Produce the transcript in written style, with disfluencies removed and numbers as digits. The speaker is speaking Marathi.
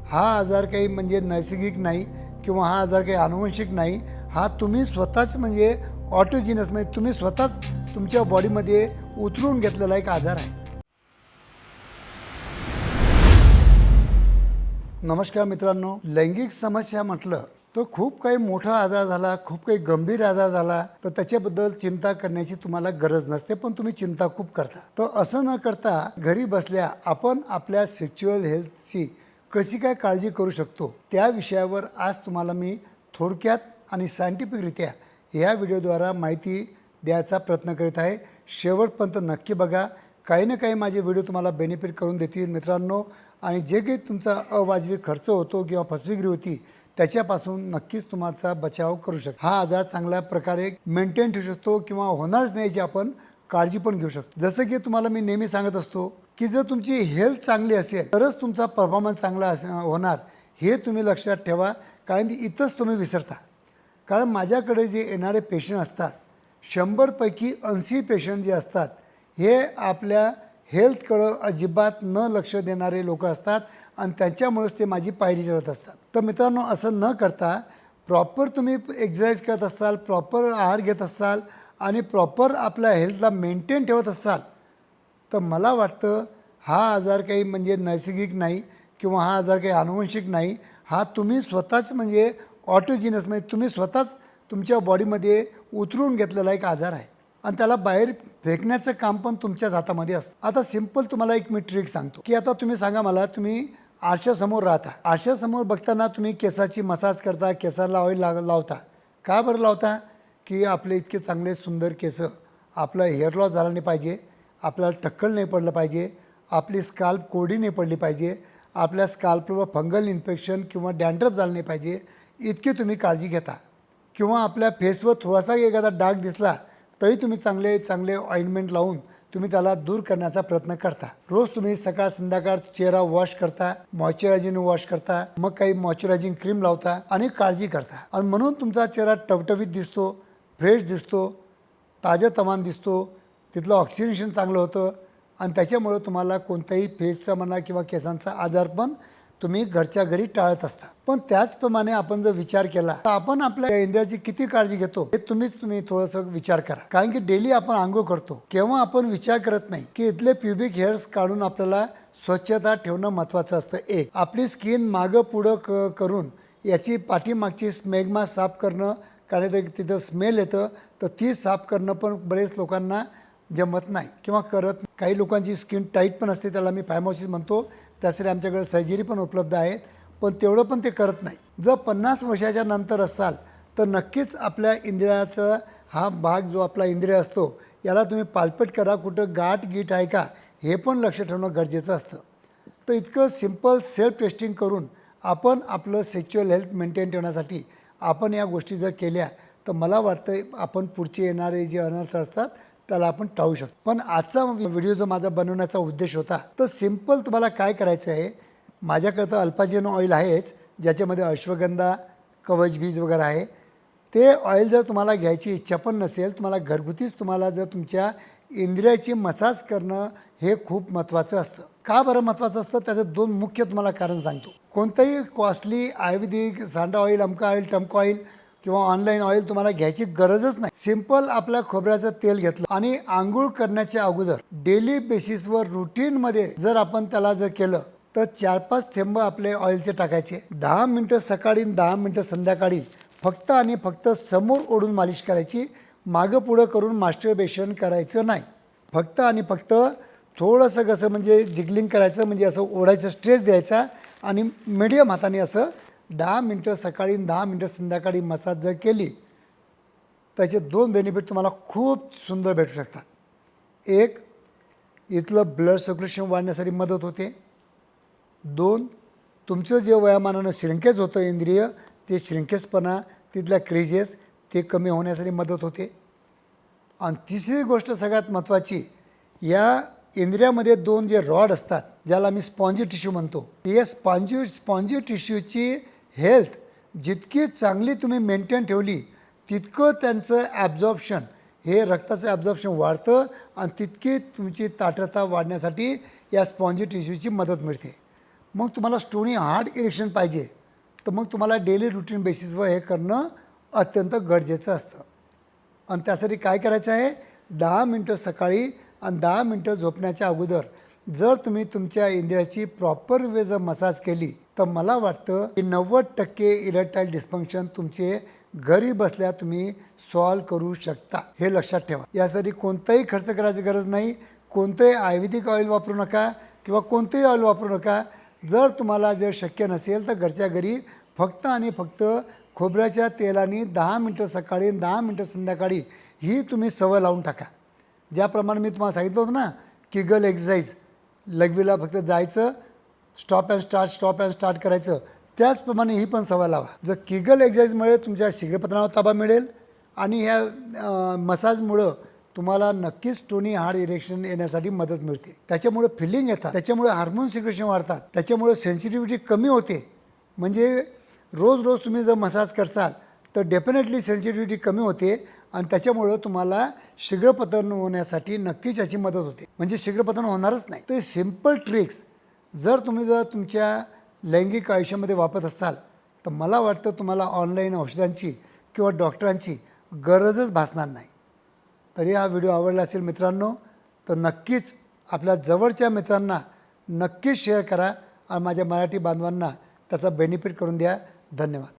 हा आजार काही म्हणजे नैसर्गिक नाही किंवा हा आजार काही आनुवंशिक नाही. हा तुम्ही स्वतःच म्हणजे ऑटोजिनस म्हणजे तुम्ही स्वतःच तुमच्या बॉडीमध्ये उतरून घेतलेला एक आजार आहे. नमस्कार मित्रांनो, लैंगिक समस्या म्हटलं तर खूप काही मोठा आजार झाला, खूप काही गंभीर आजार झाला तर त्याच्याबद्दल चिंता करण्याची तुम्हाला गरज नसते, पण तुम्ही चिंता खूप करता. तर असं न करता घरी बसल्या आपण आपल्या सेक्शुअल हेल्थची कशी काय काळजी करू शकतो त्या विषयावर आज तुम्हाला मी थोडक्यात आणि सायंटिफिकरित्या या व्हिडिओद्वारा माहिती द्यायचा प्रयत्न करीत आहे. शेवटपर्यंत नक्की बघा. काही ना काही माझे व्हिडिओ तुम्हाला बेनिफिट करून देतील मित्रांनो. आणि जे काही तुमचा अवाजवी खर्च होतो किंवा फसवेगिरी होती त्याच्यापासून नक्कीच तुमचा बचाव करू शकतो. हा आजार चांगल्या प्रकारे मेंटेन ठेवू शकतो किंवा होणारच नाही याची आपण काळजी पण घेऊ शकतो. जसं की तुम्हाला मी नेहमी सांगत असतो की जर तुमची हेल्थ चांगली असेल तरच तुमचा परफॉर्मन्स चांगला होणार, हे तुम्ही लक्षात ठेवा. कारण इथंच तुम्ही विसरता. कारण माझ्याकडे जे येणारे पेशंट असतात 100पैकी 80 पेशंट जे असतात हे आपल्या हेल्थकडं अजिबात न लक्ष देणारे लोक असतात आणि त्यांच्यामुळेच ते माझी पायरी चढत असतात. तर मित्रांनो, असं न करता प्रॉपर तुम्ही एक्सरसाइज करत असाल, प्रॉपर आहार घेत असाल आणि प्रॉपर आपल्या हेल्थला मेंटेन ठेवत असाल तर मला वाटतं हा आजार काही म्हणजे नैसर्गिक नाही किंवा हा आजार काही आनुवंशिक नाही. हा तुम्ही स्वतःच म्हणजे ऑटोजिनस म्हणजे तुम्ही स्वतःच तुमच्या बॉडीमध्ये उतरून घेतलेला एक आजार आहे आणि त्याला बाहेर फेकण्याचं काम पण तुमच्याच हातामध्ये असतं. आता सिंपल तुम्हाला एक मी ट्रिक सांगतो की आता तुम्ही सांगा मला, तुम्ही आरशासमोर राहता, आरशासमोर बघताना तुम्ही केसाची मसाज करता, केसाला ऑइल लावता. का बरं लावता? की आपले इतके चांगले सुंदर केस, आपलं हेअर लॉस झाला नाही पाहिजे, आपल्याला टक्कल नाही पडलं पाहिजे, आपली स्काल्प कोरडी नाही पडली पाहिजे, आपल्या स्काल्पवर फंगल इन्फेक्शन किंवा डॅन्ड्रफ झालं नाही पाहिजे, इतकी तुम्ही काळजी घेता. किंवा आपल्या फेसवर थोडासा एखादा डाग दिसला तरी तुम्ही चांगले चांगले ऑइंटमेंट लावून तुम्ही त्याला दूर करण्याचा प्रयत्न करता. रोज तुम्ही सकाळ संध्याकाळ चेहरा वॉश करता, मॉइश्चरायझिंग वॉश करता, मग काही मॉइश्चरायझिंग क्रीम लावता आणि काळजी करता. आणि म्हणून तुमचा चेहरा टवटवीत दिसतो, फ्रेश दिसतो, ताजंतवानं दिसतो, तिथलं ऑक्सिजनेशन चांगलं होतं आणि त्याच्यामुळं तुम्हाला कोणताही फेसचा म्हणा किंवा केसांचा आजार पण तुम्ही घरच्या घरी टाळत असता. पण त्याचप्रमाणे आपण जर विचार केला तर आपण आपल्या इंद्रियाची किती काळजी घेतो हे तुम्ही थोडंसं विचार करा. कारण की डेली आपण आंघोळ करतो केव्हा आपण विचार करत नाही की इथले प्युबिक हेअर्स काढून आपल्याला स्वच्छता ठेवणं महत्त्वाचं असतं. एक, आपली स्किन मागं पुढं करून याची पाठीमागची स्मेग्मा साफ करणं, कारण तिथं स्मेल येतं तर ती साफ करणं पण बरेच लोकांना जमत नाही किंवा करत नाही. काही लोकांची स्किन टाईट पण असते, त्याला मी फायमोसिस म्हणतो. त्यासाठी आमच्याकडे सर्जरी पण उपलब्ध आहेत, पण तेवढं पण ते करत नाही. जर 50 वर्षाच्या नंतर असाल तर नक्कीच आपल्या इंद्रियाचा हा भाग जो आपला इंद्रिय असतो याला तुम्ही पालपट करा, कुठं गाठ आहे का हे पण लक्ष ठेवणं गरजेचं असतं. तर इतकं सिम्पल सेल्फ टेस्टिंग करून आपण आपलं सेक्शुअल हेल्थ मेंटेन ठेवण्यासाठी आपण या गोष्टी जर केल्या तर मला वाटतं आपण पुढचे येणारे जे अनर्थ असतात त्याला आपण टाळू शकतो. पण आजचा व्हिडिओ जो माझा बनवण्याचा उद्देश होता तर सिम्पल तुम्हाला काय करायचं आहे, माझ्याकडे तर अल्पाजिनो ऑइल आहेच ज्याच्यामध्ये अश्वगंधा, कवच बीज वगैरे आहे. ते ऑइल जर तुम्हाला घ्यायची इच्छा पण नसेल, तुम्हाला घरगुतीच तुम्हाला जर तुमच्या इंद्रियाची मसाज करणं हे खूप महत्त्वाचं असतं. का बरं महत्त्वाचं असतं? त्याचं दोन मुख्य तुम्हाला कारण सांगतो. कोणतंही कॉस्टली आयुर्वेदिक सांडा ऑइल, अमका ऑइल, टमका ऑइल किंवा ऑनलाईन ऑइल तुम्हाला घ्यायची गरजच नाही. सिंपल आपल्या खोबऱ्याचं तेल घेतलं आणि आंघोळ करण्याच्या अगोदर डेली बेसिसवर रुटीनमध्ये जर आपण त्याला जर केलं तर 4-5 थेंब आपले ऑइलचे टाकायचे. 10 मिनटं सकाळी 10 मिनटं संध्याकाळी फक्त आणि फक्त समोर ओढून मालिश करायची. मागं पुढं करून मास्टरबेशन करायचं नाही. फक्त आणि फक्त थोडंसं कसं म्हणजे जिगलिंग करायचं, म्हणजे असं ओढायचं, स्ट्रेस द्यायचा आणि मीडियम हाताने असं 10 मिनटं सकाळी 10 मिनटं संध्याकाळी मसाज जर केली त्याचे दोन बेनिफिट तुम्हाला खूप सुंदर भेटू शकतात. एक, इथलं ब्लड सर्क्युलेशन वाढण्यासाठी मदत होते. 2, तुमचं जे वयामानानं श्रिंकेज होतं इंद्रिय ते श्रिंकेजपणा, तिथल्या क्रेजेस ते कमी होण्यासाठी मदत होते. आणि तिसरी गोष्ट सगळ्यात महत्त्वाची, या इंद्रियामध्ये 2 जे रॉड असतात ज्याला मी स्पॉन्जी टिश्यू म्हणतो, या स्पॉन्जी टिश्यूची हेल्थ जितकी चांगली तुम्ही मेंटेन ठेवली तितकं त्यांचं ॲब्झॉर्प्शन, हे रक्ताचं ॲब्झॉर्प्शन वाढतं आणि तितकी तुमची ताठरता वाढण्यासाठी या स्पॉन्जी टिश्यूची मदत मिळते. मग तुम्हाला स्टोनी हार्ड इरेक्शन पाहिजे तर मग तुम्हाला डेली रुटीन बेसिसवर हे करणं अत्यंत गरजेचं असतं. आणि त्यासाठी काय करायचं आहे, 10 मिनटं सकाळी आणि 10 मिनटं झोपण्याच्या अगोदर जर तुम्ही तुमच्या इंद्रियाची प्रॉपर वे जर मसाज केली तर मला वाटतं की 90% इरेक्टाईल डिस्फंक्शन तुमचे घरी बसल्या तुम्ही सॉल्व करू शकता. हे लक्षात ठेवा. यासाठी कोणताही खर्च करायची गरज नाही. कोणतंही आयुर्वेदिक ऑइल वापरू नका किंवा कोणतेही ऑइल वापरू नका. जर तुम्हाला जर शक्य नसेल तर घरच्या घरी फक्त आणि फक्त खोबऱ्याच्या तेलाने 10 मिनटं सकाळी 10 मिनटं संध्याकाळी ही तुम्ही सवय लावून टाका. ज्याप्रमाणे मी तुम्हाला सांगितलं होतं ना, किगल एक्सरसाइज, लघवीला फक्त जायचं, स्टॉप अँड स्टार्ट करायचं, त्याचप्रमाणे ही पण सवय लावा. जर किगल एक्सरसाइजमुळे तुमच्या शीघ्रपतनावर ताबा मिळेल आणि ह्या मसाजमुळं तुम्हाला नक्कीच स्टोनी हार्ड इरेक्शन येण्यासाठी मदत मिळते. त्याच्यामुळे फिलिंग येतात, त्याच्यामुळे हार्मोन सिक्रेशन वाढतात, त्याच्यामुळे सेन्सिटिव्हिटी कमी होते. म्हणजे रोज रोज तुम्ही जर मसाज करसाल तर डेफिनेटली सेन्सिटिव्हिटी कमी होते आणि त्याच्यामुळं तुम्हाला शीघ्रपतन होण्यासाठी नक्कीच याची मदत होते. म्हणजे शीघ्रपतन होणारच नाही. तर सिम्पल ट्रिक्स जर तुमच्या लैंगिक आयुष्यामध्ये वापरत असाल तर मला वाटतं तुम्हाला ऑनलाईन औषधांची किंवा डॉक्टरांची गरजच भासणार नाही. तरी हा व्हिडिओ आवडला असेल मित्रांनो तर नक्कीच आपल्या जवळच्या मित्रांना नक्कीच शेअर करा आणि माझ्या मराठी बांधवांना त्याचा बेनिफिट करून द्या. धन्यवाद.